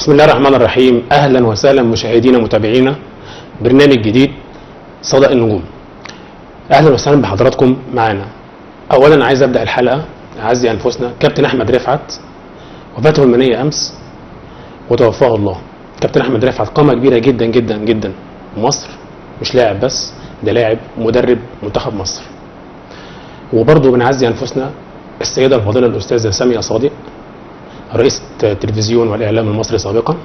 بسم الله الرحمن الرحيم. اهلا وسهلا مشاهدينا ومتابعينا برنامج جديد صدى النجوم. اهلا وسهلا بحضراتكم معانا. اولا عايز ابدا الحلقه اعزي انفسنا كابتن احمد رفعت، وفاته المنيه امس وتوفاه الله. كابتن احمد رفعت قامه كبيره جدا جدا جدا في مصر، مش لاعب بس، ده لاعب ومدرب منتخب مصر. وبرضه بنعزي انفسنا السيده الفاضله الاستاذه ساميه صادق، رئيسة التلفزيون والإعلام المصري سابقا،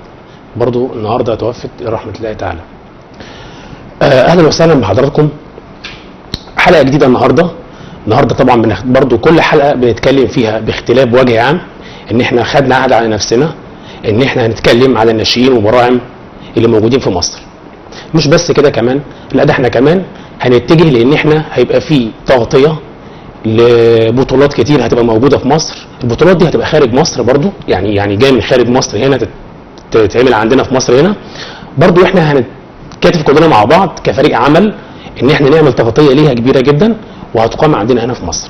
برضو النهاردة توفت رحمة الله تعالى. أهلا وسهلا بحضراتكم. حلقة جديدة النهاردة طبعا برضو كل حلقة بنتكلم فيها باختلاف وجه عام، إن إحنا خدنا عهد على نفسنا إن إحنا هنتكلم على الناشئين وبراعم اللي موجودين في مصر. مش بس كده كمان، لا ده إحنا كمان هنتجه لإن إحنا هيبقى فيه تغطية لبطولات كتير هتبقى موجوده في مصر. البطولات دي هتبقى خارج مصر برضو، يعني جايه من خارج مصر هنا تتعمل عندنا في مصر هنا برضو. احنا هنتكاتف كلنا مع بعض كفريق عمل ان احنا نعمل تغطيه ليها كبيره جدا، وهتقام عندنا هنا في مصر.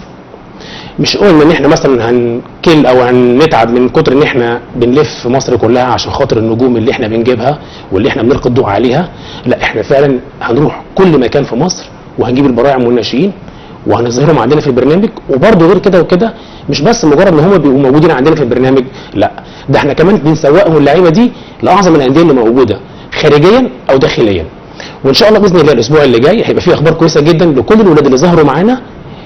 مش قلنا ان احنا مثلا هنكل او هنتعب من كتر ان احنا بنلف في مصر كلها عشان خاطر النجوم اللي احنا بنجيبها واللي احنا بنلقي الضوء عليها. لا، احنا فعلا هنروح كل مكان في مصر وهنجيب البراعم والناشئين وهنظهرهم عندنا في البرنامج. وبرضه غير كده وكده، مش بس مجرد ان هم بيبقوا موجودين عندنا في البرنامج، لا ده احنا كمان بنسوقهم اللعيبه دي لاعظم الانديه اللي موجوده خارجيا او داخليا. وان شاء الله باذن الله الاسبوع اللي جاي هيبقى فيه اخبار كويسه جدا لكل الولاد اللي ظهروا معانا.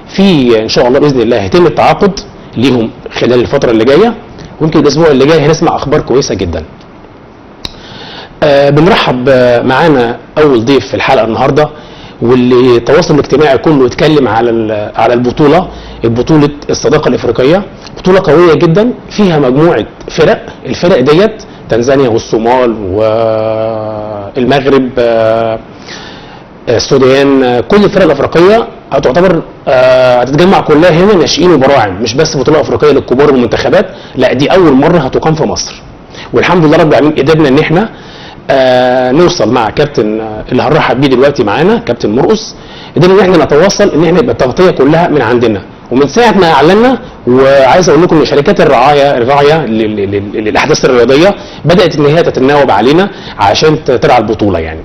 في ان شاء الله باذن الله هيتم التعاقد ليهم خلال الفتره اللي جايه، ويمكن الاسبوع اللي جاي هنسمع اخبار كويسه جدا. بنرحب معانا اول ضيف في الحلقه النهارده، واللي التواصل الاجتماعي كله اتكلم على البطوله الصداقه الافريقيه. بطوله قويه جدا فيها مجموعه فرق. الفرق ديت تنزانيا والصومال والمغرب، السودان، كل الفرق الافريقيه هتعتبر هتتجمع كلها هنا ناشئين وبراعم. مش بس بطوله افريقيه للكبار والمنتخبات، لا دي اول مره هتقام في مصر. والحمد لله رب العالمين قدرنا ان احنا نوصل مع كابتن اللي هنرحب بيه دلوقتي معانا كابتن مرقص، قدرنا ان احنا نتواصل ان احنا يبقى التغطيه كلها من عندنا. ومن ساعه ما اعلنا، وعايز اقول لكم ان شركات الراعيه للاحداث الرياضيه بدات ان هي تتناوب علينا عشان ترعى البطوله يعني.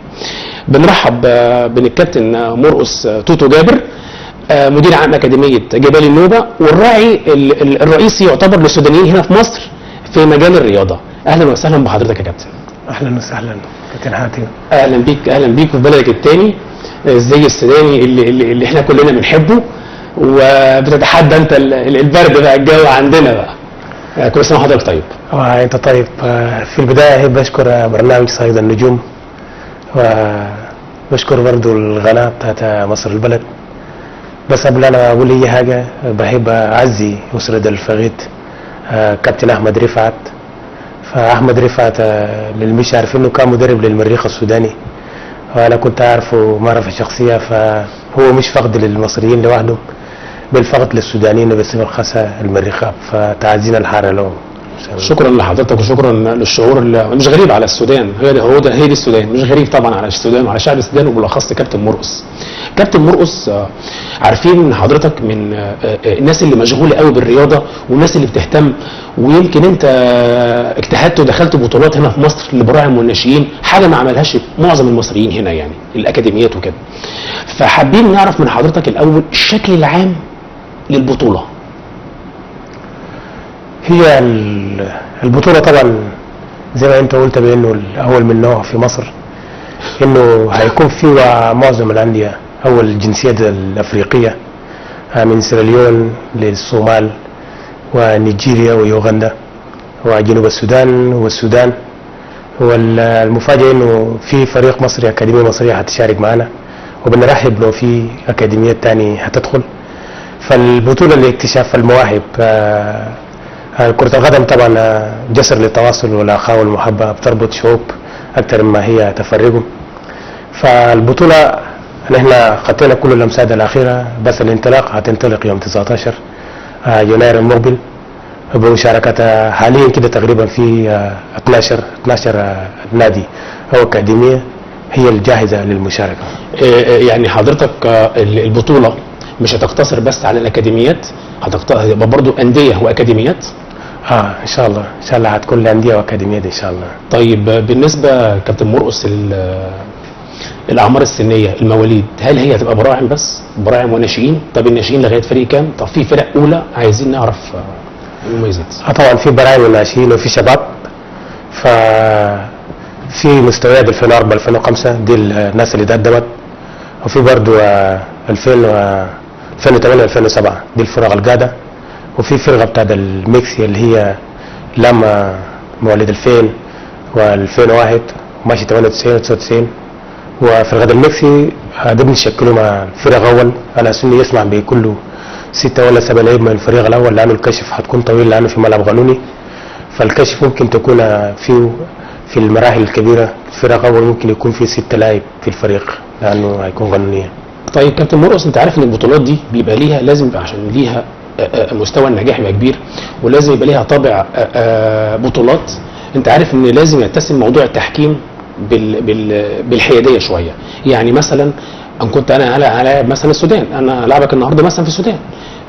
بنرحب بالكابتن مرقص توتو جابر، مدير عام اكاديميه جبال النوبه، والراعي الرئيسي يعتبر للسودانيين هنا في مصر في مجال الرياضه. اهلا وسهلا بحضرتك يا كابتن. اهلا وسهلا كابتن حاتم. اهلا بيك في بلدك الثاني، الزي السوداني اللي احنا كلنا بنحبه، وبتتحدى انت البرد بقى، الجو عندنا بقى. كل سنه وحضرتك طيب. انت طيب. في البدايه احب اشكر برنامج صيد النجوم، وبشكر برضو القناه بتاعت مصر البلد. بس قبل انا اقول اي حاجه بحب اعزي اسره الفقيد كابتن احمد رفعت. فاحمد رفعت اللي مش عارفينه كان مدرب للمريخ السوداني، وانا كنت اعرفه معرفه شخصيه. فهو مش فقد للمصريين لوحدهم، بل فقد للسودانيين بصفه خاصه المريخ. فتعزينا الحاره له. شكرا لحضرتك وشكرا للشعور اللي مش غريب على السودان. هي دي السودان، مش غريب طبعا على السودان وعلى شعب السودان، وبالاخص كابتن مرقص. كابتن مرقص، عارفين حضرتك من الناس اللي مشغوله قوي بالرياضه والناس اللي بتهتم، ويمكن انت اجتهدت ودخلت بطولات هنا في مصر للبراعم والناشئين، حاجه ما عملهاش معظم المصريين هنا يعني، الاكاديميات وكده. فحابين نعرف من حضرتك الاول الشكل العام للبطوله. هي البطولة طبعا زي ما انت قلت بانه الاول من نوعه في مصر، انه هيكون فيه معظم الاندية او الجنسيات الافريقية من سيراليون للصومال ونيجيريا ويوغندا وجنوب السودان والسودان. والمفاجأة انه في فريق مصري، اكاديمية مصرية هتشارك معنا، وبنرحب لو في اكاديميات تاني هتدخل. فالبطولة لاكتشاف المواهب. كرة القدم طبعا جسر للتواصل والاخاء والمحبة، بتربط شعوب اكثر مما هي تفرقهم. فالبطولة نحن خطينا كل الامساد الاخيرة، بس الانطلاق هتنطلق يوم 19 يناير المقبل بمشاركة حاليا كده تقريبا في 12 نادي او اكاديمية هي الجاهزة للمشاركة. يعني حضرتك البطولة مش هتقتصر بس على الاكاديميات، هتبقى برضو انديه واكاديميات. ان شاء الله ان شاء الله هتكون الانديه واكاديميات ان شاء الله. طيب بالنسبه كابتن مرقص الاعمار السنيه المواليد، هل هي هتبقى براعم بس، براعم وناشئين؟ طب الناشئين لغايه فريق كام؟ طب في فرق اولى عايزين نعرف المميزات. طبعا في براعم وناشئين وفي شباب. في مستويات 2004 2005 دي الناس اللي تقدمت، وفي برضه 2008 2007 دي الفرق القاده، وفي فرقه بتاعت الميكسي اللي هي لما مواليد 2000 و2001 وماشي 98 99. وفرقه الميكسي ده بنشكله مع فرق اول على اساس انه يسمع بكله 6 ولا 7 لعيبه من الفريق الاول، لانه الكشف هتكون طويل لانه في ملعب قانوني. فالكشف ممكن تكون في المراحل الكبيره الفرق اول ممكن يكون في 6 لاعب في الفريق لانه هيكون قانونيا. طيب كابتن مرقص، انت عارف ان البطولات دي بيبقى ليها، لازم يبقى عشان ليها مستوى النجاح يبقى كبير، ولازم يبقى ليها طابع بطولات. انت عارف ان لازم يتسم موضوع التحكيم بالحياديه شويه. يعني مثلا ان كنت انا هلاعب مثلا السودان، انا هلاعبك النهارده مثلا في السودان،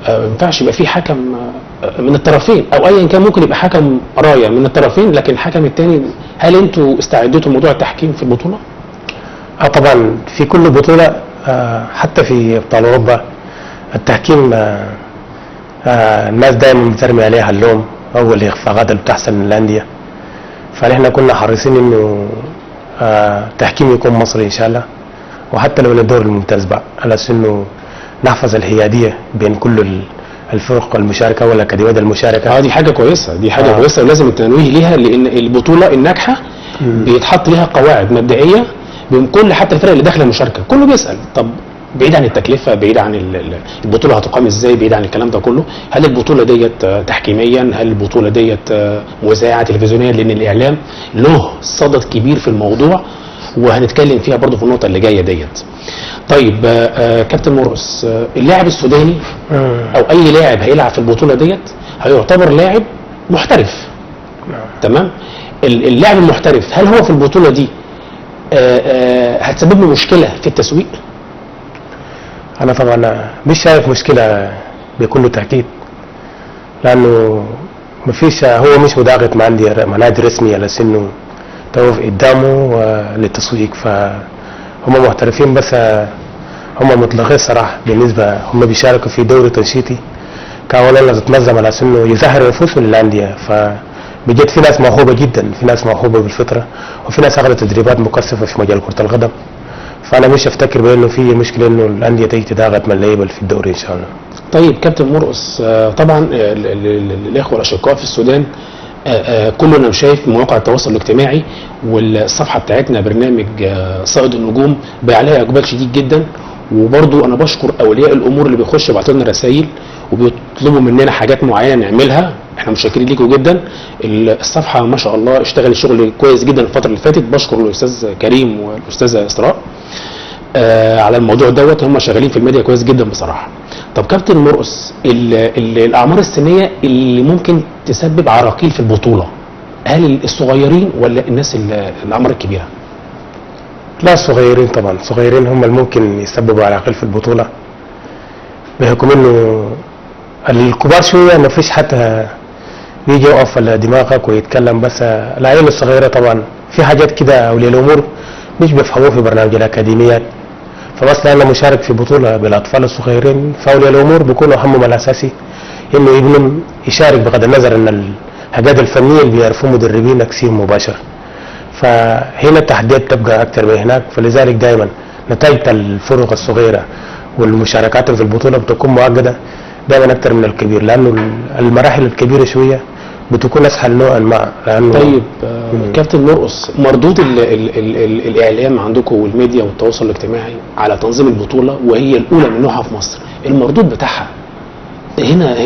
ما ينفعش يبقى في حكم من الطرفين او ايا كان، ممكن يبقى حكم رايه من الطرفين لكن الحكم الثاني. هل انتوا استعدتوا لموضوع التحكيم في البطوله؟ طبعا في كل بطوله حتى في ابطال اوروبا التحكيم الناس دايما بترمي عليها اللوم او الاخفاقات اللي بتحصل من الانديه. فنحن كنا حريصين انه التحكيم يكون مصري ان شاء الله، وحتى لو للدور الممتاز بقى على اساس انه نحفظ الحياديه بين كل الفرق المشاركه والاكاديميات المشاركه. دي حاجه كويسه، دي حاجه كويسه ولازم التنويه ليها، لان البطوله الناجحه بيتحط ليها قواعد مبدئيه بين كل حتى الفرق اللي داخله المشاركه. كله بيسال طب بعيد عن التكلفه، بعيد عن البطوله هتقام ازاي، بعيد عن الكلام ده كله، هل البطوله ديت تحكيميا، هل البطوله ديت مذاعه تلفزيونيا؟ لان الاعلام له صدد كبير في الموضوع وهنتكلم فيها برضو في النقطه اللي جايه ديت. طيب كابتن مرقص، اللاعب السوداني او اي لاعب هيلعب في البطوله ديت هيعتبر لاعب محترف. تمام. اللاعب المحترف هل هو في البطوله دي هتسبب له مشكله في التسويق؟ انا طبعا مش شايف مشكله بكل تاكيد، لانه مفيش، هو مش متعاقد مع نادي رسمي على سنه توقف قدامه للتسويق، فهم محترفين بس هم مطلقين صراحه. بالنسبه هم بيشاركوا في دوري تنشيطي كاولا تتنظم على انه يظهر نفوسهم للانديه. فبجد في ناس موهوبه جدا، في ناس موهوبه بالفطره، وفي ناس اخذت تدريبات مكثفه في مجال كره القدم. فانا مش افتكر بانه في مشكله انه الانديه تيجي تتضاغط من اللعيبه في الدوري ان شاء الله. طيب كابتن مرقص، طبعا الاخوه الاشقاء في السودان كلنا شايف مواقع التواصل الاجتماعي والصفحه بتاعتنا برنامج صائد النجوم بقى عليها اقبال شديد جدا. وبرضو انا بشكر اولياء الامور اللي بيخشوا يبعتوا لنا رسائل وبيطلبوا مننا حاجات معينه نعملها. احنا متشكرين ليكم جدا. الصفحه ما شاء الله اشتغل شغل كويس جدا الفتره اللي فاتت. بشكر الاستاذ كريم والاستاذه اسراء على الموضوع دوت، هم شغالين في الميديا كويس جدا بصراحه. طب كابتن مرقص، الاعمار السنيه اللي ممكن تسبب عراقيل في البطوله، هل الصغيرين ولا الناس الاعمار الكبيره؟ لا الصغيرين طبعا، الصغيرين هم اللي ممكن يسببوا عراقيل في البطوله، بحكم انه الكبار شويه ما فيش حتى بيجي يقف على دماغك ويتكلم. بس العيال الصغيره طبعا في حاجات كده اولياء الامور مش بيفهموه في برنامج الاكاديميات. فمثلا انا مشارك في بطوله بالاطفال الصغيرين، فاولياء الامور بيكونوا همهم الاساسي انه ابنهم يشارك بغض النظر ان الحاجات الفنيه اللي بيعرفوه مدربين اكسيهم مباشر. فهنا التحديات تبقى اكثر من هناك. فلذلك دائما نتائج الفرق الصغيره والمشاركات في البطوله بتكون مؤكده دائما اكثر من الكبير، لانه المراحل الكبيره شويه بتكون اسهل نوعا ما. طيب كابتن مرقص، مردود الاعلام عندكم والميديا والتواصل الاجتماعي على تنظيم البطوله وهي الاولى من نوعها في مصر، المردود بتاعها هنا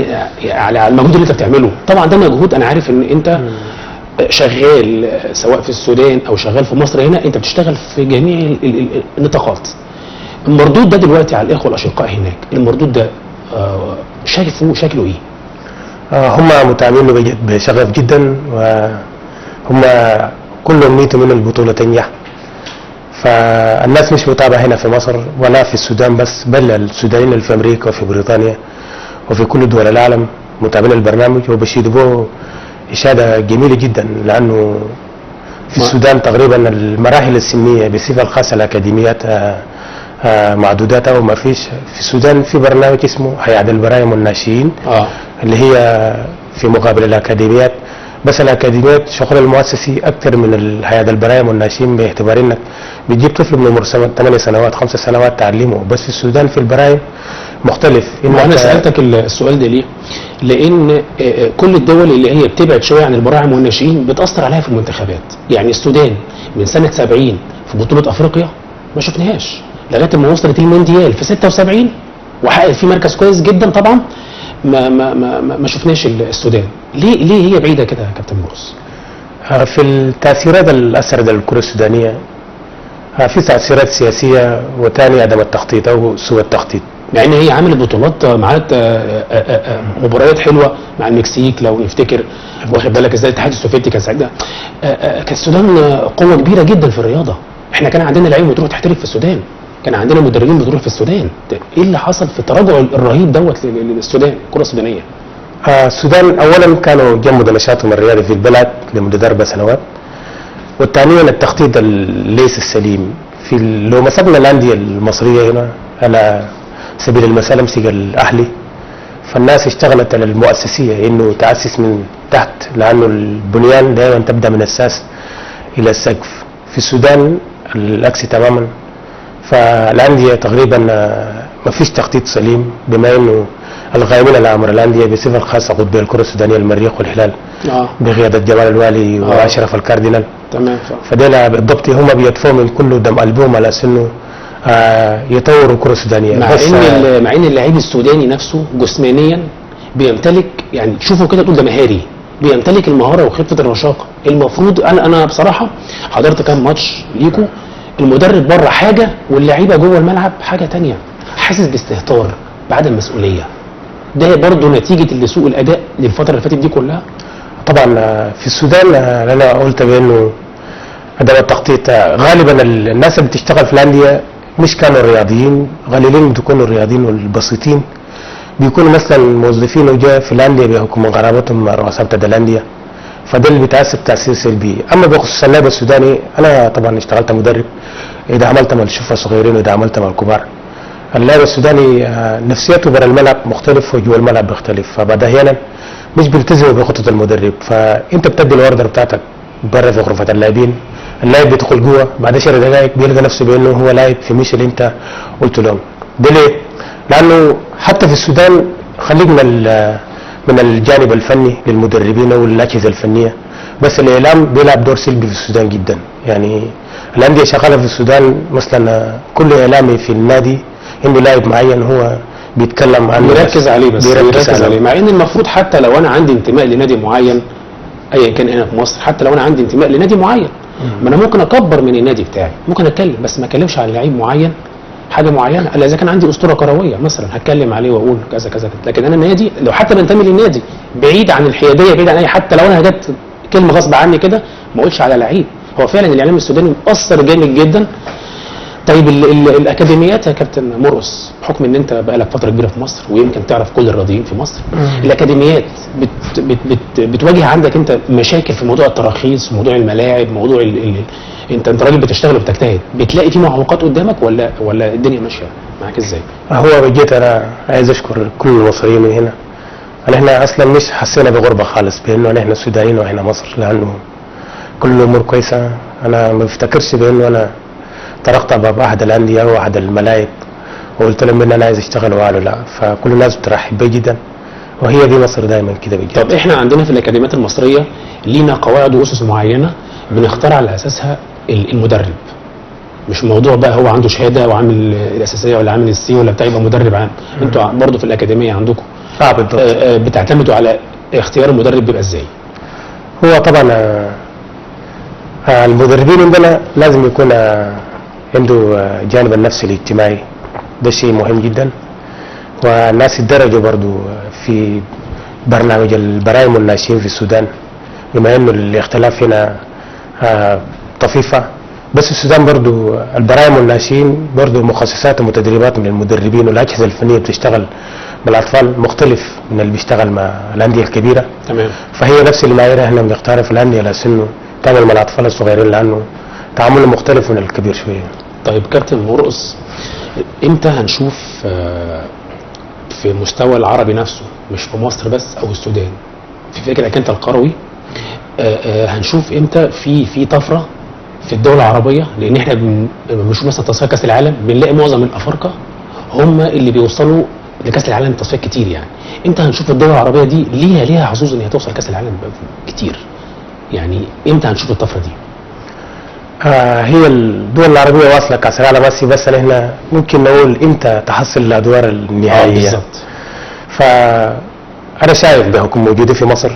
على المجهود اللي انت بتعمله. طبعا ده مجهود، انا عارف ان انت شغال سواء في السودان او شغال في مصر، هنا انت بتشتغل في جميع النطاقات. المردود ده دلوقتي على الاخوه الاشقاء هناك، المردود ده شايفه شكله ايه؟ هم متابعينه بشغف جدا، وهم كل امنيتهم من البطوله تنجح. فالناس مش متابعه هنا في مصر ولا في السودان بس، بل السودانيين اللي في امريكا وفي بريطانيا وفي كل دول العالم متابعين البرنامج وبيشيدوا إشادة جميلة جدا، لأنه في السودان تقريبا المراحل السنية بصفة خاصة الأكاديميات معدودات أو ما فيش. في السودان في برنامج اسمه هيئة البرايم والناشئين اللي هي في مقابل الأكاديميات، بس الأكاديميات شغل المؤسسي أكثر من هيئة البرايم والناشئين، باعتبار إنك بتجيب طفل من عمر 8 سنوات 5 سنوات تعلمه. بس في السودان في البرايم مختلف. أنا سألتك السؤال ده ليه؟ لأن كل الدول اللي هي بتبعد شوية عن البراعم والناشئين بتأثر عليها في المنتخبات. يعني السودان من سنة 70 في بطولة أفريقيا ما شفناهاش لغاية ما وصلت المونديال في 76 وحققت فيه مركز كويس جدا. طبعا ما شفناش السودان. ليه هي بعيدة كده يا كابتن مرقص؟ في التأثيرات اللي أثرت على الكرة السودانية في تأثيرات سياسية، وثاني عدم التخطيط أو سوء التخطيط. مع ان هي عملت بطولات معاها مباريات حلوه مع المكسيك لو نفتكر، واخد بالك ازاي الاتحاد السوفيتي كان ساعتها. كان السودان قوه كبيره جدا في الرياضه. احنا كان عندنا لعيبه بتروح تحترف في السودان، كان عندنا مدربين بتروح في السودان. ايه اللي حصل في التراجع الرهيب دوت للسودان الكره السودانيه؟ السودان اولا كانوا جمدوا نشاطهم الرياضي في البلد لمده 4 سنوات، والثانيا التخطيط ليس السليم. لو مسكنا الانديه المصريه هنا على سبيل المثال امسك الاهلي، فالناس اشتغلت على المؤسسيه انه تاسس من تحت، لانه البنيان دائما تبدا من الاساس الى السقف. في السودان العكس تماما، فالانديه تقريبا ما فيش تخطيط سليم، بما انه القائمين على امر الانديه بصفه خاصه قطبي الكره السودانيه المريخ والهلال بقياده جمال الوالي واشرف الكاردينال. تمام. فدينا بالضبط هم بيدفعوا من كل دم قلبهم على انه يطوروا الكره السودانيه. مع ان اللاعب السوداني نفسه جسمانيا بيمتلك، يعني تشوفه كده تقول ده مهاري، بيمتلك المهاره وخفه الرشاقه. المفروض انا بصراحه حضرت كام ماتش ليكو، المدرب بره حاجه واللعيبه جوه الملعب حاجه ثانيه، حاسس باستهتار بعدم مسؤوليه. ده برضه نتيجه لسوء الاداء للفتره اللي فاتت دي كلها. طبعا في السودان انا قلت بانه عدم التخطيط. غالبا الناس اللي بتشتغل في الانديه مش كانوا رياضيين، قليلين بيكونوا الرياضيين والبسيطين بيكونوا مثلا موظفين وجاء في الانديه بحكم قرابتهم مع رؤساء الانديه، فده اللي بيتاثر تاثير سلبي. اما بخصوص اللاعب السوداني، انا طبعا اشتغلت مدرب، اذا عملت مع الشفه الصغيرين واذا عملت مع الكبار. اللاعب السوداني نفسيته برا الملعب مختلف وجوا الملعب بيختلف، فبعد احيانا مش بيلتزموا بخطه المدرب، فانت بتدي الاوردر بتاعتك برا في غرفه اللاعبين، اللاعب بيدخل جوه بعد 10 دقائق بيلقى نفسه بانه هو لاعب في مش اللي انت قلت له. ده ليه؟ لانه حتى في السودان خليك من الجانب الفني للمدربين او الاجهزه الفنيه، بس الاعلام بيلعب دور سلبي في السودان جدا. يعني الانديه شغاله في السودان مثلا كل اعلامي في النادي انه لاعب معين هو بيتكلم عنه، بيركز عليه، بس بيركز عليه. مع ان المفروض حتى لو انا عندي انتماء لنادي معين ايا كان هنا في مصر، حتى لو انا عندي انتماء لنادي معين، ما انا ممكن اكبر من النادي بتاعي، ممكن اتكلم بس ما اتكلمش على لعيب معين حاجه معينه الا اذا كان عندي اسطوره كرويه مثلا هتكلم عليه واقول كذا كذا. لكن انا النادي لو حتى بنتمي للنادي بعيد عن الحياديه، بعيد عن اي، حتى لو انا جت كلمه غصب عني كده ما اقولش على لعيب. هو فعلا الاعلام السوداني مؤثر جامد جدا. طيب الاكاديميات يا كابتن مرقص، بحكم ان انت بقالك فتره كبيره في مصر ويمكن تعرف كل الرياضيين في مصر، الاكاديميات بتواجه عندك انت مشاكل في موضوع التراخيص، في موضوع الملاعب، موضوع انت راجل بتشتغل وبتجتهد، بتلاقي في معوقات قدامك ولا الدنيا ماشيه معاك ازاي؟ هو بجد انا عايز اشكر كل المصريين من هنا. احنا اصلا مش حسينا بغربه خالص بانه احنا السودانيين واحنا مصر، لانه كل الامور كويسه. انا ما بفتكرش بانه انا طرقت باب احد الانديه او احد الملاعب وقلت لهم ان انا عايز اشتغل وقالوا لا، فكل الناس بترحب بي جدا، وهي دي مصر دايما كده بجد. طب احنا عندنا في الاكاديميات المصريه لينا قواعد واسس معينه بنختار على اساسها المدرب. مش موضوع بقى هو عنده شهاده وعامل الاساسيه ولا عامل السي ولا بتاع يبقى مدرب عام. انتوا برضه في الاكاديميه عندكم بالضبط بتعتمدوا على اختيار المدرب بيبقى ازاي؟ هو طبعا المدربين عندنا لازم يكون عنده جانب النفسي الاجتماعي، ده شيء مهم جدا. والناس الدرجة برضو في برنامج البرايم والناشئين في السودان، بما انه الاختلاف هنا طفيفة، بس السودان برضو البرايم والناشئين برضو مخصصات ومتدربات من المدربين والاجهزة الفنية بتشتغل بالاطفال مختلف من اللي بيشتغل مع الانديه الكبيره. تمام. فهي نفس المعايير احنا بنختارها في الانديه لانه تعمل مع الاطفال الصغيرين لانه تعامله مختلف من الكبير شويه. طيب كابتن مرقص، امتى هنشوف في مستوى العربي نفسه، مش في مصر بس او السودان، في فكرك انت القروي، هنشوف امتى في طفره في الدول العربيه؟ لان احنا بنشوف مثلا تصفيات كاس العالم بنلاقي معظم الافارقه هم اللي بيوصلوا لكاس العالم تصفيات كتير. يعني امتى هنشوف الدول العربيه دي ليها حظوظ ان هي توصل كاس العالم كتير؟ يعني امتى هنشوف الطفره دي؟ هي الدول العربيه واصله كاس العالم بس احنا ممكن نقول امتى تحصل الادوار النهائيه. بالظبط. فانا شايف بحكم وجودي في مصر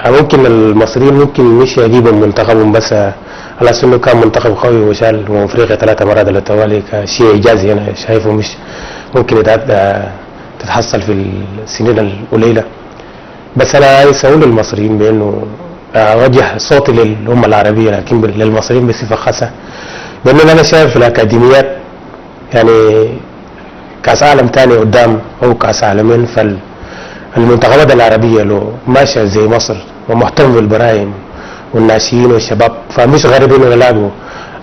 ممكن المصريين ممكن مش يجيبوا منتخبهم بس على اساس انه كان منتخب قوي وشال افريقيا 3 مرات على التوالي كشيء ايجازي. انا شايفه مش ممكن تتحصل في السنين القليله. بس انا عايز اقول للمصريين بانه اوجه صوتي للامه العربيه لكن للمصريين بصفه خاصه بانه انا شايف في الاكاديميات يعني كاس عالم ثاني قدام او كاس عالمين. فالمنتخبات العربيه لو ماشيه زي مصر ومهتم بالبراهيم والناشئين والشباب فمش غريب انه يلاقوا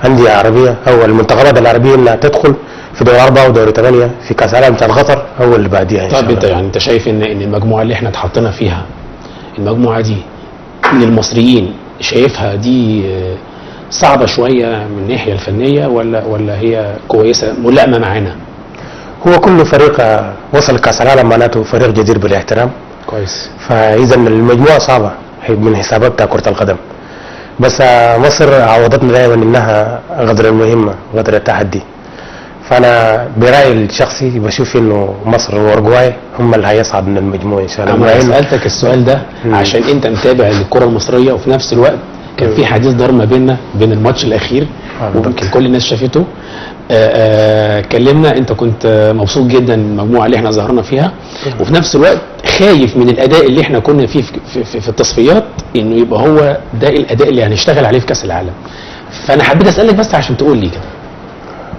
انديه عربيه او المنتخبات العربيه انها تدخل في دور 4 ودور 8 في كاس العالم بتاع قطر او اللي بعديها ان شاء الله. طب انت شايف ان المجموعه اللي احنا اتحطينا فيها، المجموعه دي من المصريين شايفها دي صعبه شويه من الناحيه الفنيه ولا هي كويسه ملائمه معانا؟ هو كل فريق وصل كاس العالم معناته فريق جدير بالاحترام. كويس. فاذا المجموعه صعبه من حسابات بتاع كره القدم. بس مصر عوضتنا دائما انها غدر المهمه غدر التحدي. فانا برايي الشخصي بشوف انه مصر واورجواي هم اللي هيصعد من المجموعه ان شاء الله. انا سالتك السؤال ده عشان انت متابع للكره المصريه وفي نفس الوقت كان في حديث دار ما بيننا بين الماتش الاخير ويمكن كل الناس شافته. كلمنا انت كنت مبسوط جدا من المجموعه اللي احنا ظهرنا فيها وفي نفس الوقت خايف من الاداء اللي احنا كنا فيه في التصفيات انه يبقى هو ده الاداء اللي هنشتغل عليه في كاس العالم. فانا حبيت اسالك بس عشان تقول لي كده.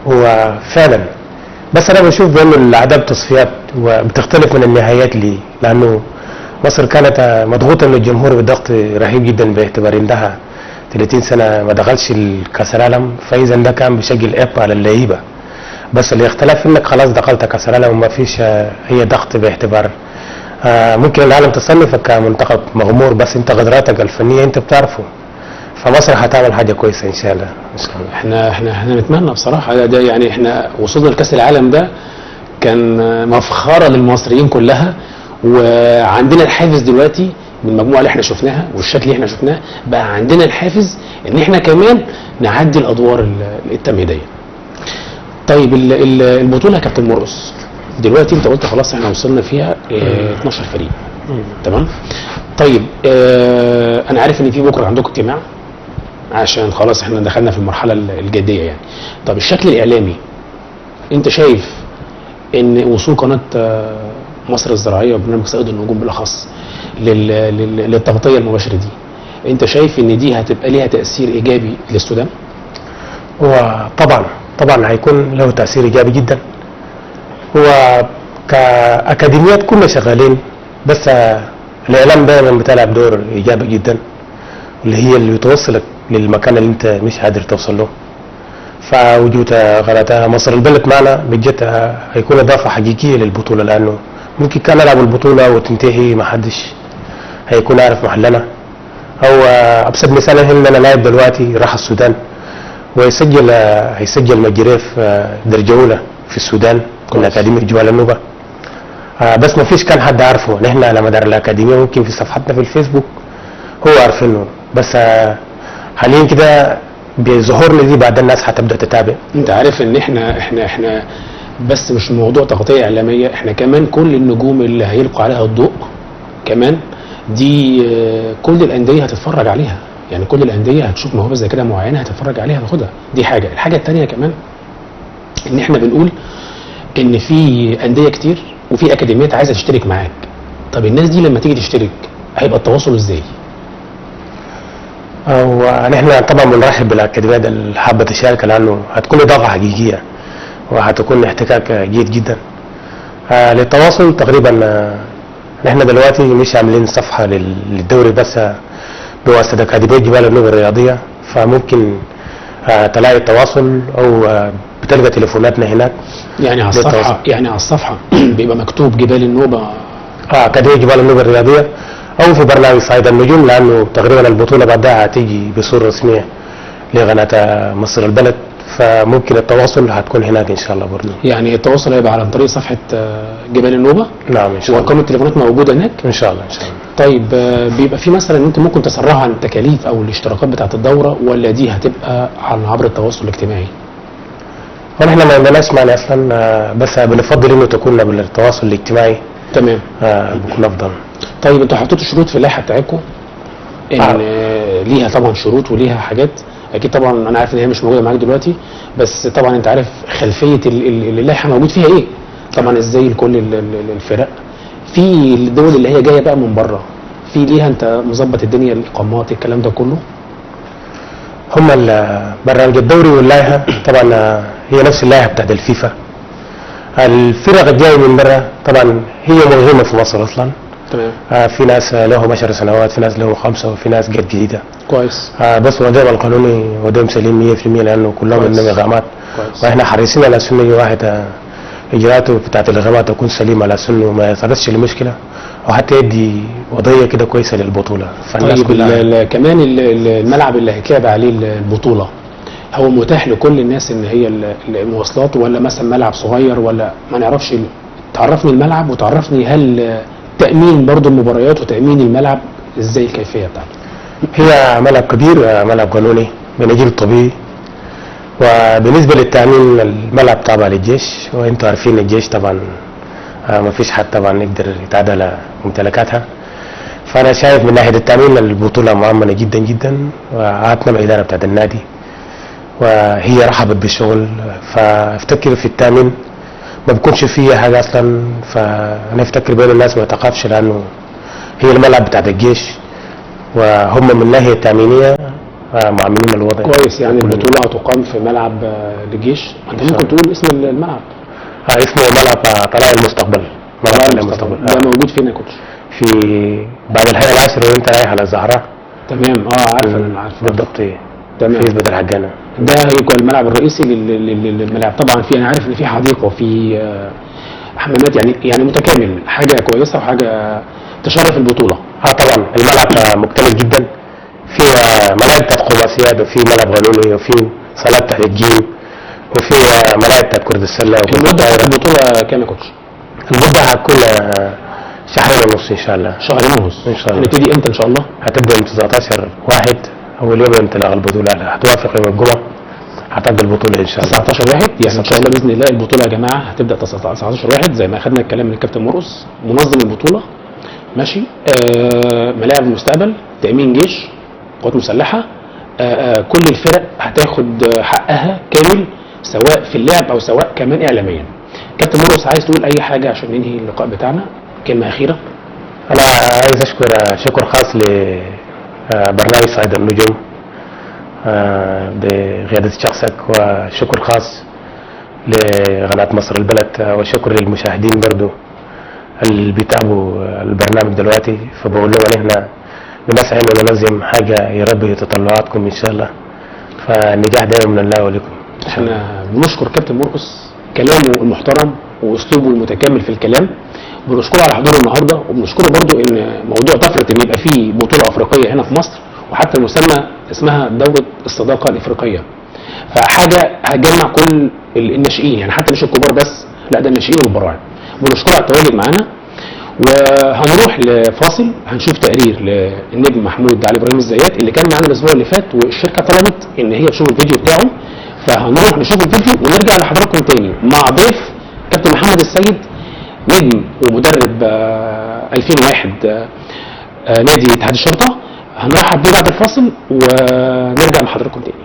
هو فعلا بس انا بشوف بانه الاعداد التصفيات وبتختلف من النهايات لي لانه مصر كانت مضغوطه من الجمهور بضغط رهيب جدا باعتبار انها 30 سنه ما دخلش الكاس العالم. فاذا ده كان بشكل اب على اللعيبه. بس الاختلاف انك خلاص دخلت كاس العالم وما فيش هي ضغط باعتبار ممكن العالم تصنفك كمنتخب مغمور بس انت قدراتك الفنيه انت بتعرفه. فمصر هتعمل حاجه كويسه ان شاء الله. احنا نتمنى بصراحه ده يعني احنا وصولنا لكاس العالم ده كان مفخره للمصريين كلها وعندنا الحافز دلوقتي من المجموعه اللي احنا شفناها والشكل اللي احنا شفناه بقى عندنا الحافز ان احنا كمان نعدي الادوار التمهيديه. طيب البطوله يا كابتن مرقص دلوقتي انت قلت خلاص احنا وصلنا فيها 12 فريق. تمام. طيب انا عارف ان في بكره عندكم اجتماع عشان خلاص احنا دخلنا في المرحله الجديه يعني. طب الشكل الاعلامي انت شايف ان وصول قناه مصر الزراعيه وبرنامج صيد النجوم بالاخص للتغطيه المباشره دي انت شايف ان دي هتبقى ليها تاثير ايجابي للسودان؟ طبعا هيكون له تاثير ايجابي جدا. هو كاكاديميات كنا شغالين بس الاعلام دائما بتلعب دور ايجابي جدا اللي هي اللي بتوصلك للمكان اللي انت مش قادر توصل له. فوجود قناه مصر البلد معنا بجد هيكون اضافه حقيقيه للبطوله لانه ممكن كان نلعب البطوله وتنتهي ما حدش هيكون عارف محلنا. او ابسط مثال اننا لاعب دلوقتي راح السودان هيسجل مجريف درجه اولى في السودان كنا اكاديميه جوال النوبه. بس ما فيش كان حد عارفه. نحن على مدار الاكاديميه ممكن في صفحتنا في الفيسبوك هو عارفينه بس حاليا كده بظهورنا دي بعد الناس هتبدا تتابع. انت عارف ان احنا بس مش موضوع تغطيه اعلاميه، احنا كمان كل النجوم اللي هيلقوا عليها الضوء كمان دي كل الانديه هتتفرج عليها. يعني كل الانديه هتشوف موهبه زي كده معينه هتتفرج عليها تاخدها. دي حاجه. الحاجه الثانيه كمان ان احنا بنقول ان في انديه كتير وفي اكاديميات عايزه تشترك معاك. طب الناس دي لما تيجي تشترك هيبقى التواصل ازاي؟ ونحن طبعا بنرحب بالاكاديميات اللي حابه تشارك لانه هتكون اضافه حقيقيه وهتكون احتكاك جيد جدا. للتواصل تقريبا نحن دلوقتي مش عاملين صفحة للدوري بس بواسطة أكاديمية جبال النوبة الرياضية، فممكن تلاقي التواصل أو بتلقى تليفوناتنا هناك. يعني على الصفحه بيبقى مكتوب جبال النوبه أكاديمية جبال النوبة الرياضية، أو في برنامج صيد النجوم، لأنه تقريبا البطولة بعدها هتيجي بصورة رسمية لقناة مصر البلد، فممكن التواصل هتكون هناك إن شاء الله برضه. يعني التواصل هيبقى عن طريق صفحه جبال النوبه. نعم إن شاء الله. وارقام التليفونات موجوده هناك إن شاء الله إن شاء الله. طيب بيبقى في مثلا انت ممكن تسرعها عن التكاليف او الاشتراكات بتاعه الدوره، ولا دي هتبقى عبر التواصل الاجتماعي؟ ونحن ما عندناش مانع اصلا، بس بنفضل انه تكون بالتواصل الاجتماعي. تمام. بيكون افضل. طيب انتوا حطيتوا شروط في اللائحه بتاعتكم ان ليها طبعا شروط وليها حاجات، اكيد طبعا انا عارف ان هي مش موجوده معاك دلوقتي، بس طبعا انت عارف خلفيه اللائحه موجود فيها ايه، طبعا ازاي لكل الفرق في الدول اللي هي جايه بقى من بره، في ليها انت مظبط الدنيا، الاقامات الكلام ده كله؟ هم برنامج الدوري واللائحه طبعا هي نفس اللائحه بتاعت الفيفا. الفرق الجايه من برا طبعا هي مهمه في مصر اصلا. تمام. في ناس لهم 10 سنوات، في ناس لهم 5، وفي ناس جت جديده. كويس. بس وضعهم القانوني وضعهم سليم 100%، لانه كلهم عندهم اقامات. واحنا حريصين على سنه واحد اجراءاته بتاعت الاقامات تكون سليمه، على سنه ما يتعرضش لمشكله، وحتى يدي وضعيه كده كويسه للبطوله. طيب كمان الملعب اللي هيتلعب عليه البطوله هو متاح لكل الناس ان هي المواصلات، ولا مثلا ملعب صغير، ولا ما نعرفش؟ تعرفني الملعب وتعرفني هل تامين برضو المباريات وتامين الملعب ازاي الكيفيه بتاعته؟ هي ملعب كبير، ملعب قانوني بنجيل طبيعي. وبالنسبه للتامين الملعب تابع للجيش، وانتم عارفين الجيش طبعا ما فيش حد طبعا يقدر يتعدى على ممتلكاتها. فانا شايف من ناحيه التامين البطوله مؤمنه جدا جدا، وعاتنا الاداره بتاعت النادي وهي رحبت بالشغل، فافتكر في التامين ما بكونش فيه حاجه اصلا. فانا افتكر بين الناس ما تخافش، لانه هي الملعب بتاعت الجيش، وهم من الناحيه التامينيه معاملين الوضع كويس. يعني البطوله هتقام في ملعب للجيش. انت ممكن تقول اسم الملعب؟ اسمه ملعب طلائع المستقبل. ملعب المستقبل ده موجود فين يا كوتش؟ في بعد الحي العاشر وانت رايح على الزهراء. تمام. عارف انا عارف بالضبط. تمام. في بدر حقنا ده هيكون الملعب الرئيسي للملاعب. طبعا في انا عارف ان في حديقه وفي حمامات، يعني متكامل، حاجه كويسه وحاجه تشرف البطوله. طبعا الملعب مكتمل جدا، في ملاعب بتاعت خماسيات، وفي ملعب قانوني، وفي صالات بتاعت الجيم، وفي ملاعب بتاعت كرة السله. المده بتاعت البطوله كام يا كوتش؟ المده هتكون شهرين ونص ان شاء الله. شهرين ونص ان شاء الله. هنبتدي امتى ان شاء الله؟ هتبدا من 19/1 اول يوم انطلاق البطوله، هتوافق يوم الجمعه هتبدا البطوله ان شاء الله. 19/1 يعني ان شاء الله باذن الله البطوله يا جماعه هتبدا 19/1 زي ما اخذنا الكلام من الكابتن مرقص منظم البطوله. ماشي. ملاعب المستقبل، تامين جيش، قوات مسلحه، كل الفرق هتاخد حقها كامل، سواء في اللعب او سواء كمان اعلاميا. كابتن مرقص عايز تقول اي حاجه عشان ننهي اللقاء بتاعنا؟ كلمه اخيره. انا عايز اشكر شكر خاص لبرنامج صيد النجوم بقياده شخصك، وشكر خاص لقناه مصر البلد، وشكر للمشاهدين برضو اللي بيتابعوا البرنامج دلوقتي. فبقول لهم ان احنا بنسعى انه ننظم حاجه يربي تطلعاتكم ان شاء الله، فالنجاح دائما من الله ولكم. احنا بنشكر كابتن مرقص كلامه المحترم واسلوبه المتكامل في الكلام، بنشكره على حضوره النهارده، وبنشكره برضو ان موضوع طفره ان يبقى فيه بطوله افريقيه هنا في مصر، وحتى المسمى اسمها دوره الصداقه الافريقيه، فحاجه هتجمع كل الناشئين، يعني حتى مش الكبار بس، لا ده الناشئين والبراعم. بنشكره على التواجد معانا، وهنروح لفاصل هنشوف تقرير للنجم محمود علي ابراهيم الزيات اللي كان معانا الاسبوع اللي فات، والشركه طلبت ان هي تشوف الفيديو بتاعه، فهنروح نشوف الفيديو ونرجع لحضراتكم تاني مع ضيف كابتن محمد السيد، نجم ومدرب 2001 نادي اتحاد الشرطه. هنرحب بيه بعد الفاصل ونرجع لحضراتكم تاني.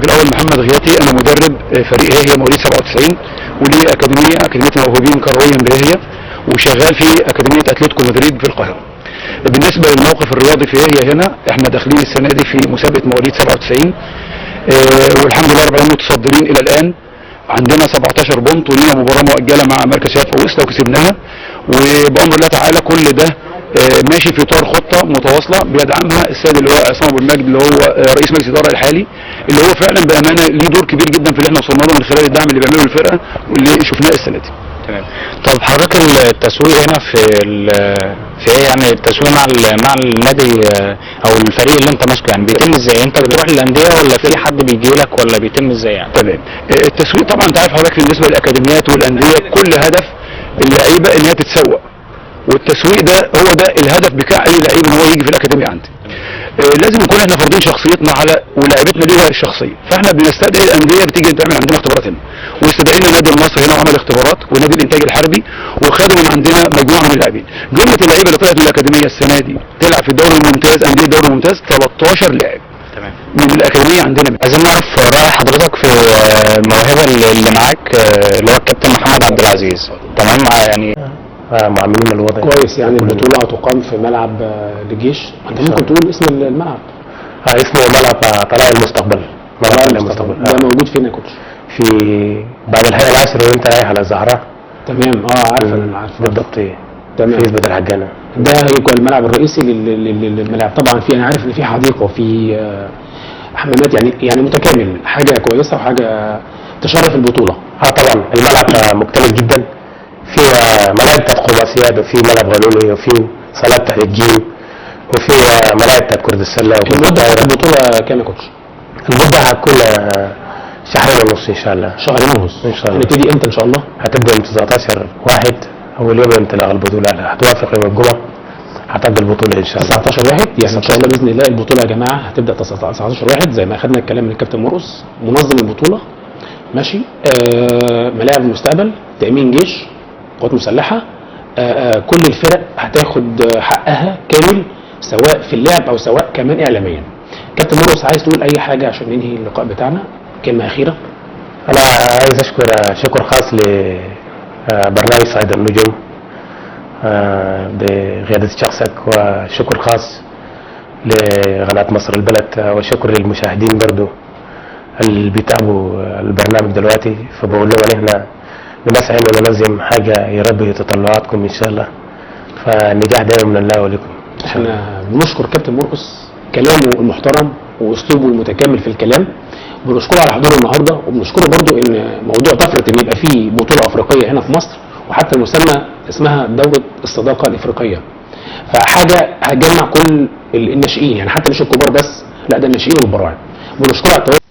الأول محمد غياتي، أنا مدرب فريق هي مواليد 97، ولي أكاديمية الموهوبين كرويا بهي، وشغال في اكاديميه اتلتيكو مدريد في القاهره. بالنسبه للموقف الرياضي فهي هنا احنا داخلين السنه دي في مسابقه مواليد 97 والحمد لله رب العالمين متصدرين الى الان، عندنا 17 بونت ولينا مباراه مؤجله مع مركز شباب اوستا وكسبناها، وبامر الله تعالى كل ده ماشي في اطار خطه متواصله بيدعمها السيد اللي هو عصام ابو المجد اللي هو رئيس مجلس الاداره الحالي، اللي هو فعلا بامانه ليه دور كبير جدا في اللي احنا وصلنا له من خلال الدعم اللي بيعمله الفرقه واللي شفناه السنه دي. تمام. طب حضرتك التسويق هنا في ايه يعني التسويق مع النادي او الفريق اللي انت ماسكه يعني بيتم ازاي؟ انت بتروح للانديه ولا في حد بيجي لك ولا بيتم ازاي يعني؟ تمام. التسويق طبعا انت عارف حضرتك بالنسبه للاكاديميات والانديه كل هدف اللعيبه ان هي تتسوق، والتسويق ده هو ده الهدف بتاع اي لعيب ان هو يجي في الاكاديميه عندي. لازم نكون احنا فارضين شخصيتنا على ولاعيبتنا ليها الشخصيه، فاحنا بنستدعي الانديه بتيجي تعمل عندنا اختبارات هنا، واستدعينا النادي المصري هنا وعمل اختبارات ونادي الانتاج الحربي وخدوا من عندنا مجموعه من اللاعبين. جمله اللعيبه اللي طلعت من الاكاديميه السنه دي تلعب في الدوري الممتاز، انديه الدوري الممتاز 13 لاعب. تمام. من الاكاديميه عندنا. عايزين نعرف راي حضرتك في الموهبه اللي معاك اللي هو الكابتن محمد عبد العزيز. تمام يعني معاملين الوضع كويس. يعني البطوله هتقام في ملعب الجيش، انت ممكن تقول اسم الملعب؟ اسمه ملعب طلائع المستقبل. طلائع المستقبل ده موجود فين يا كوتش؟ في بعد الحي العاشر وانت رايح على الزهراء. تمام. عارف انا عارف بالضبط. تمام. في عزبة الحجانة. ده هيكون الملعب الرئيسي للملاعب. طبعا في انا عارف ان في حديقه وفي حمامات، يعني متكامل، حاجه كويسه وحاجه تشرف البطوله. طبعا الملعب مكتمل جدا، في ملاعب بتاعت خماسيات وفي ملعب غلولي وفي صالات بتاعت الجيم وفي ملاعب بتاعت كرة السلة. المده بتاعت البطوله كام يا كوتش؟ المدة هتكون شهرين ونص ان شاء الله. شهرين ونص ان شاء الله. هنبتدي امتى ان شاء الله؟ هتبدا من 19/1 اول يوم انطلاق البطولة، هتوافق يوم الجمعة هتبدا البطولة ان شاء الله 19/1. يعني ان شاء الله باذن الله البطولة يا جماعة هتبدا 19/1 زي ما اخذنا الكلام من الكابتن مرقص منظم البطولة. ماشي. ملاعب المستقبل، تأمين جيش، قوات مسلحة، كل الفرق هتاخد حقها كامل سواء في اللعب او سواء كمان اعلاميا. كابتن مرقص عايز تقول اي حاجة عشان ننهي اللقاء بتاعنا؟ كلمة اخيرة. انا عايز اشكر شكر خاص لبرنامج صعيد النجوم بقيادة شخصك، وشكر خاص لقناة مصر البلد، وشكر للمشاهدين برضو اللي بيتابعوا البرنامج دلوقتي. فبقول لهم ان احنا بنسعى ونلزم حاجة يربي تطلعاتكم ان شاء الله، فالنجاح دائما من الله ولكم. احنا بنشكر كابتن مرقص كلامه المحترم واسلوبه المتكامل في الكلام، بنشكره على حضوره النهارده، وبنشكره برضو ان موضوع طفره ان يبقى فيه بطوله افريقيه هنا في مصر، وحتى المسمى اسمها دوره الصداقه الافريقيه، فحاجه هتجمع كل الناشئين، يعني حتى مش الكبار بس، لا ده الناشئين والبراعم. بنشكره على التواصل.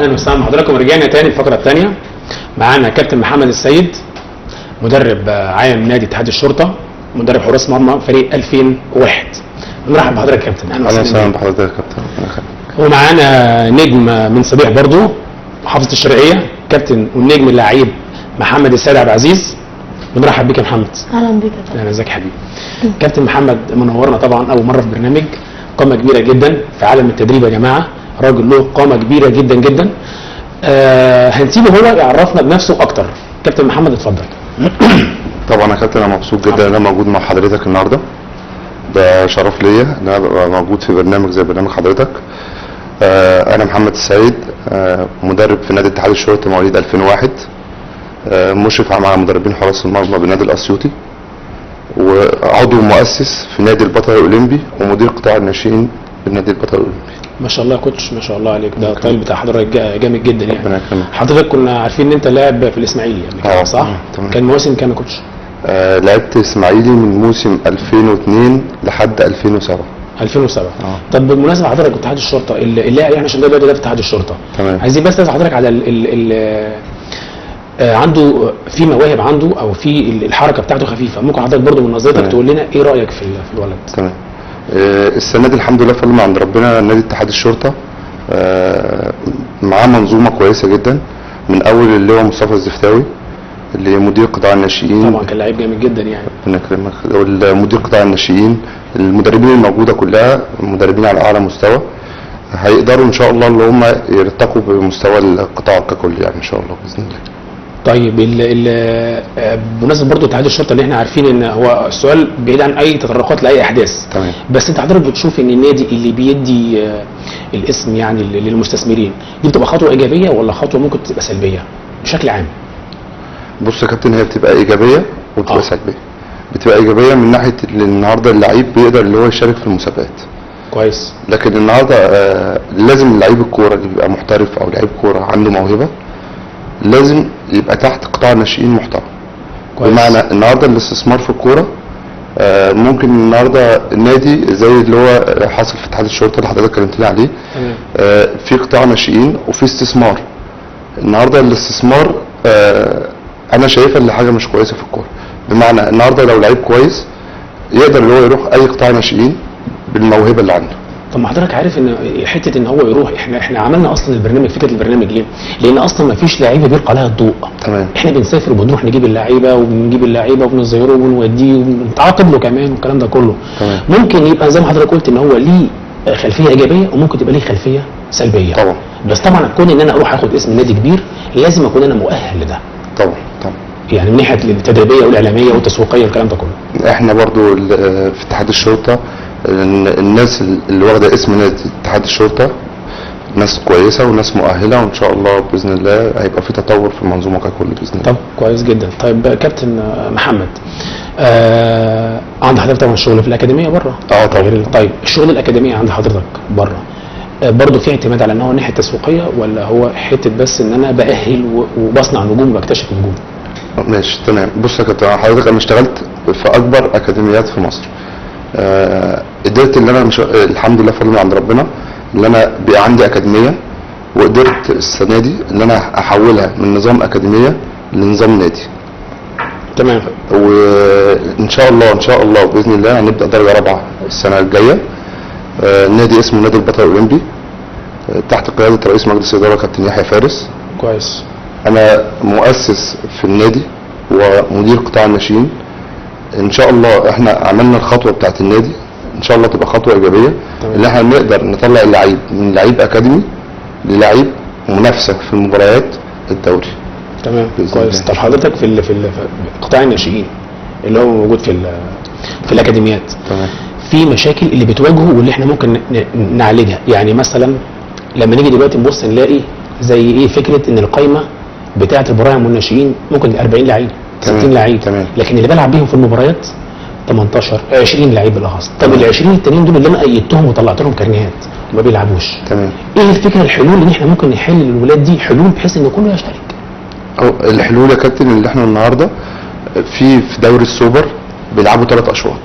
اهلا وسهلا بحضراتكم. رجعنا تاني الفقره الثانيه. معانا كابتن محمد السيد، مدرب عام نادي اتحاد الشرطه، مدرب حراس مرمى فريق 2001. نرحب بحضرتك يا كابتن. اهلا وسهلا بحضرتك يا كابتن. ومعانا نجم من صبيح برضو، محافظه الشرقيه، كابتن والنجم اللعيب محمد السيد عبد العزيز. بنرحب بيك يا محمد. اهلا بيك يا كابتن. اهلا، ازيك يا حبيبي. كابتن محمد منورنا طبعا اول مره في برنامج، قامه كبيره جدا في عالم التدريب يا جماعه، راجل له قامه كبيره جدا جدا. هنسيبه هو يعرفنا بنفسه اكتر. كابتن محمد اتفضل. طبعا يا كابتن انا مبسوط جدا ان انا موجود مع حضرتك النهارده. ده شرف ليا ان انا ابقى موجود في برنامج زي برنامج حضرتك. انا محمد السيد، مدرب في نادي اتحاد الشرطه مواليد 2001، مشرف مع مدربين حراس المرمى بالنادي الاسيوطي، وعضو مؤسس في نادي البطل الاولمبي، ومدير قطاع الناشئين بالنادي البطل الاولمبي. ما شاء الله يا كوتش، ما شاء الله عليك. ده الطيب بتاع حضرتك جامد جدا يعني. ربنا يكرمك. حضرتك كنا عارفين ان انت لاعب في الاسماعيلي قبل كده صح؟ تمام. كان مواسم كام يا كوتش؟ لعبت اسماعيلي من موسم 2002 لحد 2007. 2007. طب بالمناسبه حضرتك كنت اتحاد الشرطه اللاعب يعني، عشان ده دلوقتي ده في اتحاد الشرطه. تمام. عايزين بس نسال حضرتك على عنده في مواهب عنده، او في الحركه بتاعته خفيفه. ممكن حضرتك برضو من نظرتك تمام. تقول لنا ايه رايك في الولد؟ تمام. السنه دي الحمد لله فضل من عند ربنا، نادي اتحاد الشرطه معاه منظومه كويسه جدا، من اول اللي هو مصطفى الزفتاوي اللي مدير قطاع الناشئين. طبعا كان لعيب جامد جدا يعني. ربنا يكرمك. والمدير قطاع الناشئين، المدربين الموجوده كلها مدربين على اعلى مستوى، هيقدروا ان شاء الله اللي هم يرتقوا بمستوى القطاع ككل يعني ان شاء الله باذن الله. طيب بمناسبه برضو اتحاد الشرطه اللي احنا عارفين ان هو السؤال بعيد عن اي تطرقات لاي احداث. تمام. بس انت حضرتك بتشوف ان النادي اللي بيدي الاسم يعني للمستثمرين دي بتبقى خطوه ايجابيه ولا خطوه ممكن تبقى سلبيه بشكل عام؟ بص يا كابتن، هي بتبقى ايجابيه وبتبقى سلبيه. بتبقى ايجابيه من ناحيه اللي النهارده اللعيب بيقدر اللي هو يشارك في المسابقات كويس. لكن النهارده لازم لعيب الكوره اللي بيبقى محترف او لعيب كوره عنده موهبه لازم يبقى تحت قطاع الناشئين محترم. كويس. بمعنى النهارده الاستثمار في الكوره ممكن النهارده النادي زي اللي هو حاصل في اتحاد الشرطه اللي حضرتك كلمتني عليه، في قطاع ناشئين وفي استثمار. النهارده الاستثمار انا شايفها اللي حاجه مش كويسه في الكوره. بمعنى النهارده لو لعيب كويس يقدر اللي هو يروح اي قطاع ناشئين بالموهبه اللي عنده. طب ما حضرتك عارف ان حته ان هو يروح، احنا عملنا اصلا البرنامج، فكره البرنامج ليه؟ لان اصلا ما فيش لعيبه بيلقى عليها الضوء. تمام. احنا بنسافر وبنروح نجيب اللعيبه وبنزيره وبنوديه وبنتعاقد له كمان والكلام ده كله. تمام. ممكن يبقى زي ما حضرتك قلت ان هو ليه خلفيه ايجابيه وممكن تبقى ليه خلفيه سلبيه. طبعا. بس طبعا كون ان انا اروح اخد اسم نادي كبير لازم اكون انا مؤهل لده. طبعا طبعا. يعني من ناحيه التدريبيه والاعلاميه والتسويقيه والكلام ده كله. احنا برضو في اتحاد الشرطه الناس اللي واخده اسم نادي اتحاد الشرطه ناس كويسه وناس مؤهله، وان شاء الله باذن الله هيبقى في تطور في المنظومه ككل باذن الله. طب كويس جدا. طيب كابتن محمد، عند حضرتك طبعا شغل في الاكاديميه بره. طبعا. طيب الشغل الاكاديميه عند حضرتك بره برضه في اعتماد على ان هو ناحيه تسويقيه، ولا هو حته بس ان انا باهل وبصنع نجوم وبكتشف نجوم؟ ماشي تمام. بص يا كابتن حضرتك، انا اشتغلت في اكبر اكاديميات في مصر. قدرت ان انا الحمد لله فضل من عند ربنا ان انا بقى عندي اكاديميه، وقدرت السنه دي ان انا احولها من نظام اكاديميه لنظام نادي. تمام. وان شاء الله ان شاء الله باذن الله هنبدا درجه رابعه السنه الجايه. نادي اسمه نادي البطل الاولمبي تحت قياده رئيس مجلس الاداره كابتن يحيى فارس. كويس. انا مؤسس في النادي ومدير قطاع الناشئين. ان شاء الله احنا عملنا الخطوه بتاعت النادي، ان شاء الله تبقى خطوه ايجابيه ان احنا نقدر نطلع اللعيب من لعيب اكاديمي للعيب منافسه في المباريات الدوري. تمام كويس. طب حضرتك في قطاع الناشئين اللي هو موجود في الاكاديميات، تمام، في مشاكل اللي بتواجهه واللي احنا ممكن نعالجها. يعني مثلا لما نيجي دلوقتي نبص نلاقي زي ايه فكره ان القايمه بتاعه البراعم والناشئين ممكن 40 لعيب 60 لعيب، لكن اللي بلعب بيهم في المباريات 18 20 لعيب بالاخص. طب ال 20 التانيين دول اللي انا ايدتهم وطلعت لهم كارنيهات وما بيلعبوش، تمام، ايه الفكره الحلول ان احنا ممكن نحل للولاد دي حلول بحيث ان كله يشترك؟ الحلول يا كابتن اللي احنا النهارده في دوري السوبر بيلعبوا 3 اشواط.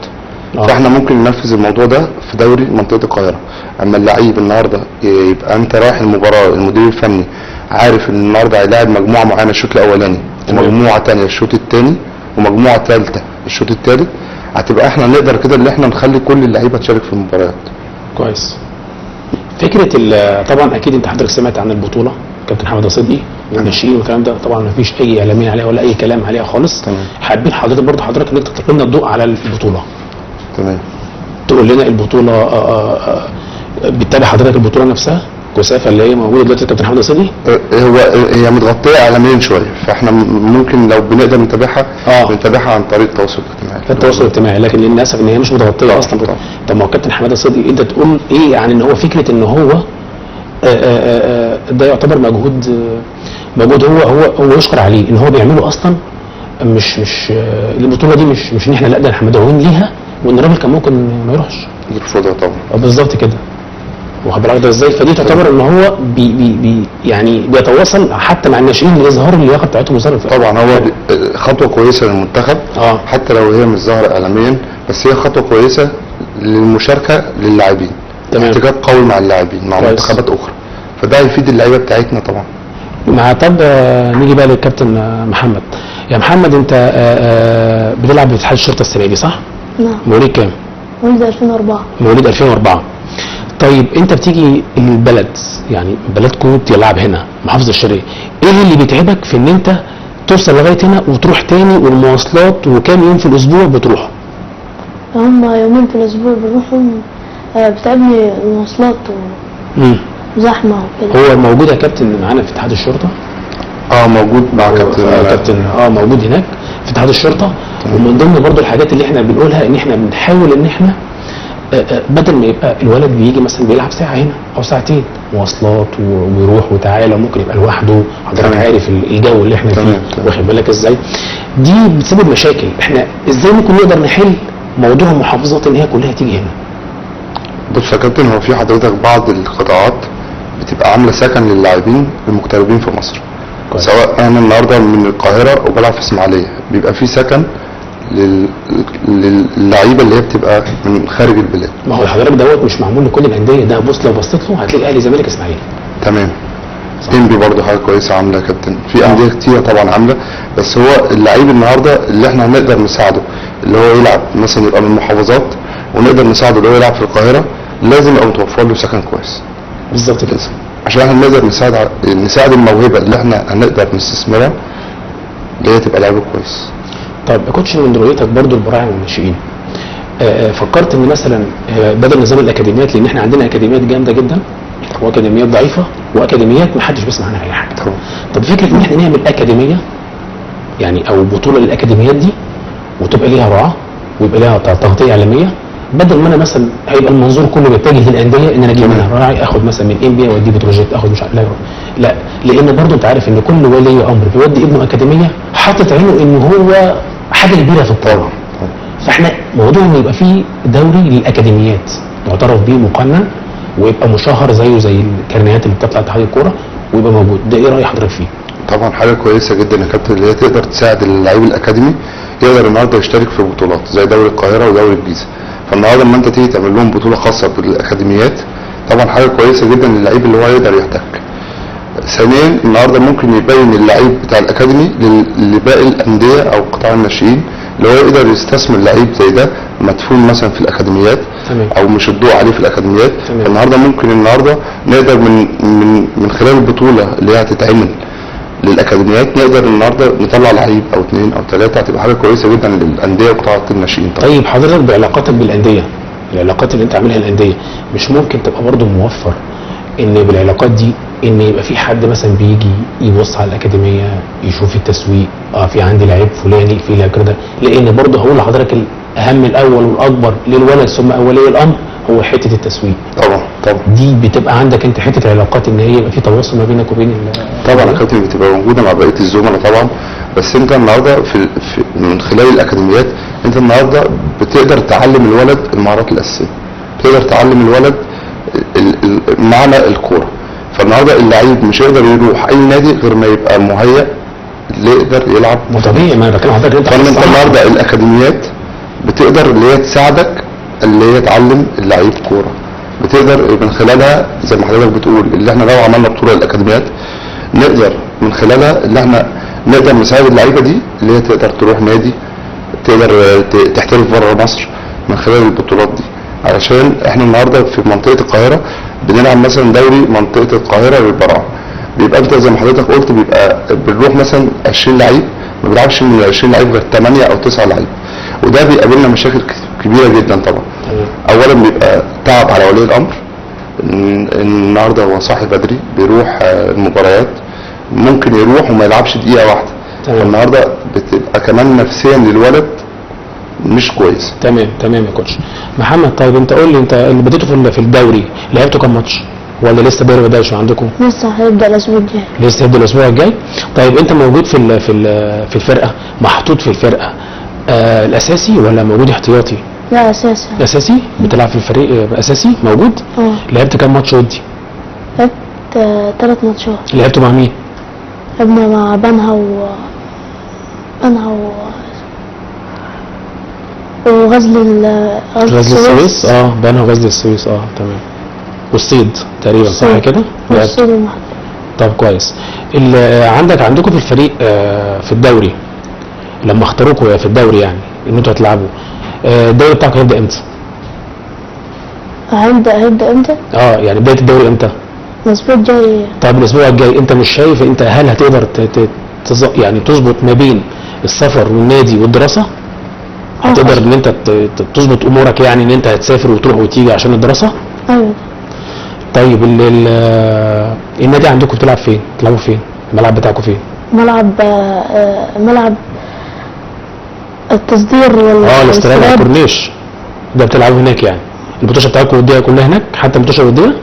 فاحنا ممكن ننفذ الموضوع ده في دوري منطقه القاهره. اما اللعيب النهارده يبقى انت رايح المباراه المدير الفني عارف ان النهارده هيلاعب مجموعه معينه الشوط الاولاني ومجموعه ثانيه الشوط الثاني ومجموعه ثالثه الشوط الثالث، هتبقى احنا نقدر كده ان احنا نخلي كل اللعيبه تشارك في المباريات. كويس. فكره طبعا اكيد انت حضرتك سمعت عن البطوله كابتن حماده صدقي والناشئين والكلام ده، طبعا ما فيش اي اعلاميه عليها ولا اي كلام عليها خالص. تمام. حابين حضرتك برضه انك تلقي لنا الضوء على البطوله. تمام. تقول لنا البطوله بتتابع حضرتك البطوله نفسها كثافه اللي هي موجوده دلوقتي كابتن حماده صدقي؟ هي متغطيه اعلاميا شويه، فاحنا ممكن لو بنقدر نتابعها نتابعها عن طريق التواصل الاجتماعي. التواصل الاجتماعي، لكن للاسف ان هي مش متغطيه اصلا. طب ما هو كابتن حماده صدقي انت تقول ايه يعني ان هو فكره ان هو ده يعتبر مجهود هو يشكر عليه ان هو بيعمله اصلا. مش البطوله دي مش ان احنا لا ده احنا مدعوين ليها، وان الراجل كان ممكن ما يروحش. يرفضها طبعا. بالظبط كده. واخد بالك ده ازاي؟ فدي تعتبر ان هو يعني بيتواصل حتى مع الناشئين لاظهار اللياقه بتاعتهم طبعا هو خطوه كويسه للمنتخب. حتى لو هي مش ظاهره اعلاميا، بس هي خطوه كويسه للمشاركه للاعبين. احتكاك قوي مع اللاعبين مع منتخبات اخرى، فده هيفيد اللعيبه بتاعتنا طبعا. طب نيجي بقى للكابتن محمد. يا محمد انت بتلعب في اتحاد الشرطه السنه دي صح؟ نعم. مواليد كام؟ مواليد 2004. مواليد 2004. طيب انت بتيجي البلد، يعني بلدكم بتلعب هنا محافظه الشرقيه، ايه اللي بيتعبك في ان انت توصل لغايه هنا وتروح تاني، والمواصلات وكام يوم في الاسبوع بتروح؟ هم يومين في الاسبوع بروحهم، بتعبني المواصلات وزحمه وكده. هو موجود يا كابتن معانا في اتحاد الشرطه؟ موجود مع كابتن موجود هناك في اتحاد الشرطه. ومن ضمن برضو الحاجات اللي احنا بنقولها ان احنا بنحاول ان احنا بدل ما يبقى الولد بيجي مثلا بيلعب ساعه هنا او ساعتين مواصلات ويروح وتعالى، ممكن يبقى لوحده. حضرتك عارف الجو اللي احنا فيه، واخد بالك ازاي؟ دي بتسبب مشاكل. احنا ازاي ممكن نقدر نحل موضوع المحافظات ان هي كلها تيجي هنا؟ بص يا كابتن، هو في حضرتك بعض القطاعات بتبقى عامله سكن للاعبين المغتربين في مصر. كويس. سواء انا النهارده من القاهره وبلعب في اسماعيليه، بيبقى في سكن للعيبه اللي هي بتبقى من خارج البلاد. ما هو حضرتك دوت مش معمول لكل الانديه، ده بص لو بصيت له هتلاقي اهلي زمالك اسماعيلي. تمام. انبي برضه حاجه كويسه عامله يا كابتن، في انديه كتيره طبعا عامله، بس هو اللعيب النهارده اللي احنا هنقدر نساعده اللي هو يلعب مثلا يبقى من المحافظات، ونقدر نساعده اللي هو يلعب في القاهره، لازم يبقى متوفر له سكن كويس. بالظبط كده. عشان احنا نقدر نساعد الموهبه اللي احنا هنقدر نستثمرها اللي هي تبقى لعيبه كويس. طيب يا كوتش، من رؤيتك برضو البراعم والناشئين، فكرت ان مثلا بدل نظام الاكاديميات، لان احنا عندنا اكاديميات جامده جدا واكاديميات ضعيفه واكاديميات ما حدش بيسمع عنها اي حاجه. طب فكره ان احنا نعمل اكاديميه يعني او بطوله للاكاديميات دي، وتبقى ليها رعاه ويبقى ليها تغطيه اعلاميه، بدل ما انا مثلا هيبقى المنظور كله بيتجه للانديه ان انا اجيب منها راعي، اخد مثلا من انبيا واديه بتروجيت، اخد مش لا، لان برضه انت عارف ان كل ولي امر بيودي ابنه اكاديميه حاطط عينه ان هو حاجه كبيره في الطلبه. فاحنا موضوع ان يبقى فيه دوري للاكاديميات معترف بيه مقنن، ويبقى مشهر زي الكارنيهات اللي بتطلع اتحاد الكوره، ويبقى موجود. ده ايه راي حضرتك فيه؟ طبعا حاجه كويسه جدا يا كابتن، اللي هي تقدر تساعد اللعيب الاكاديمي يقدر النهارده يشترك في بطولات زي دوري القاهره ودوري الجيزه. فالنهارده لما انت تيجي تعمل لهم بطوله خاصه بالاكاديميات، طبعا حاجه كويسه جدا للعيب اللي هو يقدر يحتك. ثانيا النهارده ممكن يبين اللعيب بتاع الاكاديمي لباقي الانديه او قطاع الناشئين اللي هو يقدر يستثمر لعيب زي ده مدفون مثلا في الاكاديميات. تمام. او مش الضوء عليه في الاكاديميات. النهارده ممكن نقدر من خلال البطوله اللي هي هتتعمل للاكاديميات نقدر النهارده نطلع لعيب او اثنين او ثلاثه، هتبقى حاجه كويسه جدا للانديه وقطاعات الناشئين. طيب حضرتك بعلاقاتك بالانديه، العلاقات اللي انت عاملها الانديه، مش ممكن تبقى برضه موفر ان بالعلاقات دي ان يبقى في حد مثلا بيجي يبص على الاكاديميه يشوف التسويق، في عندي لعيب فلاني في لعيب كده، لان برضه هقول لحضرتك الاهم الاول والاكبر للولد ثم اولي الامر هو حته التسويق. طبعا دي بتبقى عندك انت حته العلاقات ان هي يبقى في تواصل ما بينك وبين طبعا يا كابتن بتبقى موجوده مع بقيه الزملاء طبعا، بس انت النهارده في من خلال الاكاديميات انت النهارده بتقدر تعلم الولد المهارات الاساسيه، تقدر تعلم الولد معنى الكوره. فالنهارده اللعيب مش هيقدر يروح اي نادي غير ما يبقى مهيأ اللي يقدر يلعب. طبيعي، ما انا بتكلم حضرتك انت النهارده الاكاديميات بتقدر اللي هي تساعدك اللي هي تعلم اللعيب كوره، بتقدر من خلالها زي ما حضرتك بتقول اللي احنا لو عملنا بطوله للاكاديميات نقدر من خلالها اللي احنا نقدر نساعد اللعيبه دي اللي هي تقدر تروح نادي، تقدر تحترف بره مصر من خلال البطولات دي. علشان احنا النهارده في منطقه القاهره بنلعب مثلا دوري منطقه القاهره للبراعم، بيبقى انت زي ما حضرتك قلت بيبقى بنروح مثلا 20 لعيب، ما بنلعبش من 20 لعيب غير 8 او 9 لعيب، وده بيقابلنا مشاكل كبيره جدا طبعا. اولا بيبقى تعب على ولي الامر، النهارده هو صاحي بدري بيروح المباريات، ممكن يروح وما يلعبش دقيقه واحده، فالنهارده بتبقى كمان نفسيا للولد مش كويس. تمام يا كوتش محمد. طيب انت قول لي، انت اللي بديته في الدوري لعبته كام ماتش ولا لسه الدوري ما بداش عندكم؟ لسه هيبدأ الأسبوع الجاي. لسه هيبدا الاسبوع الجاي. طيب انت موجود في الفرقه، محطوط في الفرقه الاساسي ولا موجود احتياطي؟ لا أساسي. اساسي بتلعب في الفريق اساسي موجود؟ لعبت كام ماتش ودي؟ لعبت 3 ماتشات. لعبته مع مين؟ لعبنا مع بنها وغزل السويس. بنها وغزل السويس. تمام. والصيد تقريبا صح كده؟ والصيد المحل. طب كويس. عندكم في الفريق في الدوري لما اختاروكوا في الدوري يعني ان انتوا هتلعبوا، الدوري بتاعكم هيبدا امتى؟ هيبدأ امتى؟ يعني بدايه الدوري امتى؟ الأسبوع الجاي. طب الاسبوع الجاي انت مش شايف انت هل هتقدر يعني تظبط ما بين السفر والنادي والدراسه؟ هتقدر ان انت تظبط امورك يعني ان انت هتسافر وتروح وتيجي عشان الدراسه؟ ايوه. طيب النادي عندكم بتلعب فين؟ بتلعبوا فين؟ الملعب بتاعكم فين؟ ملعب التصدير الاستراد على الكورنيش ده بتلعبوا هناك يعني؟ البطوشه بتاعتكم الوديه كلها هناك حتى البطوشه الوديه؟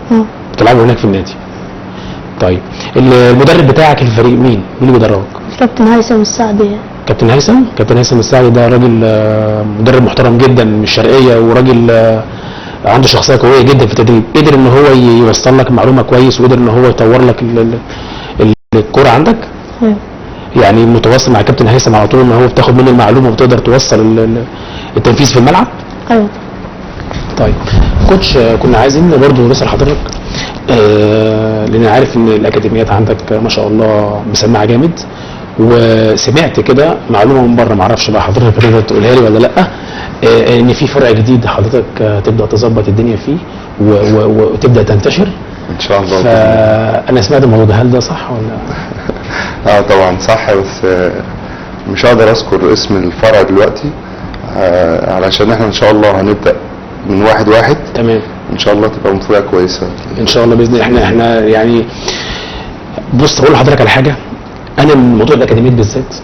بتلعبوا هناك في النادي. طيب المدرب بتاعك في الفريق مين اللي بيدربك؟ كابتن هيثم السعدي. كابتن هيثم السعدي ده راجل مدرب محترم جدا من الشرقيه، وراجل عنده شخصيه قويه جدا في التدريب، قدر ان هو يوصل لك معلومه كويس، وقدر ان هو يطور لك الكوره عندك. يعني متواصل مع كابتن هيثم على طول ان هو بتاخد منه المعلومه وبتقدر توصل التنفيذ في الملعب؟ ايوه. طيب كوتش، كنا عايزين برضو نسال حضرتك لان عارف ان الاكاديميات عندك ما شاء الله مسمعه جامد، وسمعت كده معلومه من بره، معرفش بقى حضرتك تقدر تقولها لي ولا لا، ان في فرع جديد حضرتك تبدا تظبط الدنيا فيه وتبدا تنتشر ان شاء الله. فانا سمعت الموضوع ده، هل ده صح ولا؟ طبعا صح، بس مش هقدر اذكر اسم الفرع دلوقتي علشان احنا ان شاء الله هنبدا من 1/1. تمام. ان شاء الله تبقى مفاجاه كويسه ان شاء الله باذن الله. احنا يعني بص اقول لحضرتك على حاجه، انا من موضوع الاكاديميات بالذات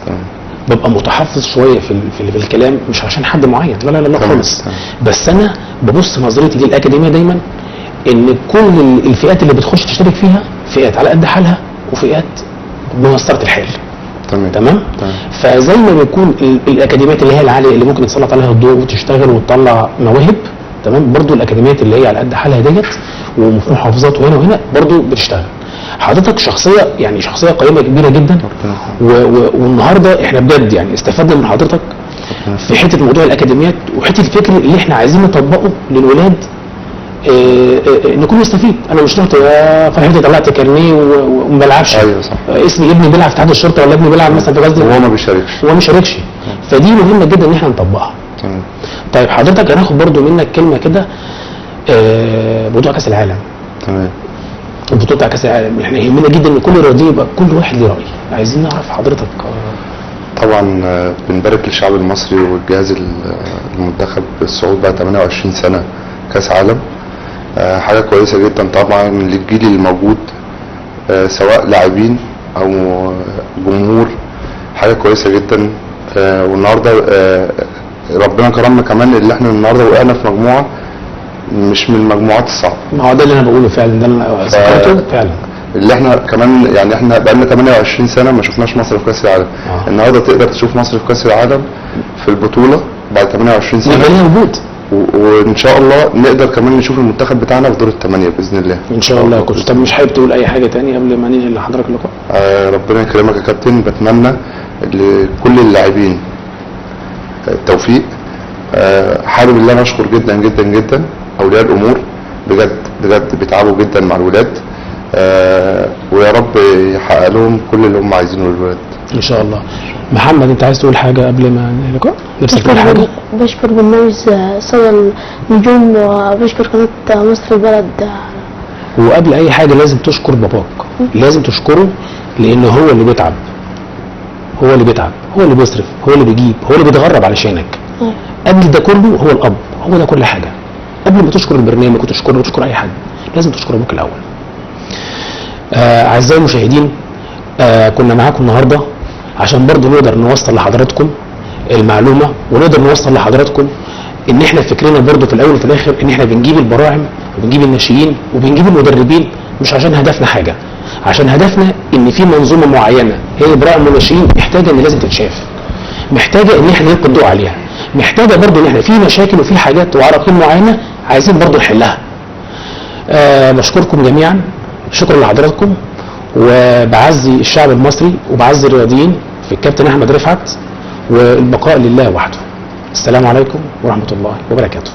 ببقى متحفظ شويه في الكلام، مش عشان حد معين، لا لا لا خالص، بس انا ببص نظرتي للاكاديميه دايما ان كل الفئات اللي بتخش تشترك فيها فئات على قد حالها وفئات بمسطره الحال. تمام. فزي ما بيكون الاكاديميات اللي هي العاليه اللي ممكن يتسلط عليها الضوء وتشتغل وتطلع مواهب، تمام، برضو الاكاديميات اللي هي على قد حالها ديت وفي محافظات وهنا وهنا برضو بتشتغل. حضرتك شخصيه قيمه كبيره جدا، والنهارده احنا بجد يعني استفدنا من حضرتك في حته موضوع الاكاديميات وحته الفكر اللي احنا عايزين نطبقه للولاد، نكون نستفيد. انا مش رحت يا فرحتي طلعت كارنيه وما بلعبش. ايوه صح. اسمي ابني بيلعب في اتحاد الشرطه ولا ابني بيلعب مثلا في غزل وهو ما بيشاركش. فدي مهمه جدا ان احنا نطبقها. طيب حضرتك هناخد برضو منك كلمه كده، موضوع كاس العالم. تمام. البطوله بتاع كاس العالم احنا يهمنا جدا ان كل رياضي يبقى كل واحد له راي، عايزين نعرف حضرتك. طبعا بنبارك للشعب المصري والجهاز المنتخب الصعود بعد 28 سنه كاس عالم، حاجه كويسه جدا طبعا للجيل الموجود، سواء لاعبين او جمهور، حاجه كويسه جدا. والنهارده ربنا كرمنا كمان اللي احنا النهارده وقعنا في مجموعه مش من المجموعات الصعبه. ما هو ده اللي انا بقوله فعلا، ده اللي انا ذكرته فعلا، اللي احنا كمان يعني احنا بقالنا 28 سنه ما شفناش مصر في كاس العالم. النهارده تقدر تشوف مصر في كاس العالم في البطوله بعد 28 سنه. يبقى ليها وجود، وان شاء الله نقدر كمان نشوف المنتخب بتاعنا في دور الثمانيه باذن الله. ان شاء الله يا كوتش. طب مش حابب تقول اي حاجه تاني قبل ما ننهي لحضرتك اللقاء؟ ربنا يكرمك يا كابتن، بتمنى لكل اللاعبين التوفيق. حابب ان انا اشكر جدا جدا جدا اولياء الامور، بجد بجد بيتعبوا جدا مع الولاد. ويا رب يحقق لهم كل اللي هم عايزينه للولاد. ان شاء الله. محمد انت عايز تقول حاجه قبل ما نلقاء؟ نفسك تقول حاجه؟ بشكر برنامج صدى النجوم وبشكر قناة مصر البلد. وقبل اي حاجه لازم تشكر باباك، لازم تشكره لان هو اللي بيتعب، هو اللي بيتعب، هو اللي بيصرف، هو اللي بيجيب، هو اللي بيتغرب علشانك. قبل ده كله هو الاب، هو ده كل حاجه. قبل ما تشكر البرنامج وتشكره وتشكر اي حد لازم تشكر ابوك الاول. اعزائي المشاهدين، كنا معاكم النهارده عشان برضو نقدر نوصل لحضراتكم المعلومه، ونقدر نوصل لحضراتكم ان احنا فكرنا برضو في الاول وفي الاخر ان احنا بنجيب البراعم وبنجيب الناشئين وبنجيب المدربين مش عشان هدفنا حاجه، عشان هدفنا ان في منظومه معينه هي البراعم والناشئين محتاجه ان لازم تتشاف، محتاجه ان احنا نلقي الضوء عليها، محتاجه برضو ان احنا في مشاكل وفي حاجات وعراقيل معينه عايزين برضو نحلها. بشكركم جميعا، شكرا لحضراتكم، وبعزي الشعب المصري وبعزي الرياضيين في الكابتن احمد رفعت، والبقاء لله وحده. السلام عليكم ورحمه الله وبركاته.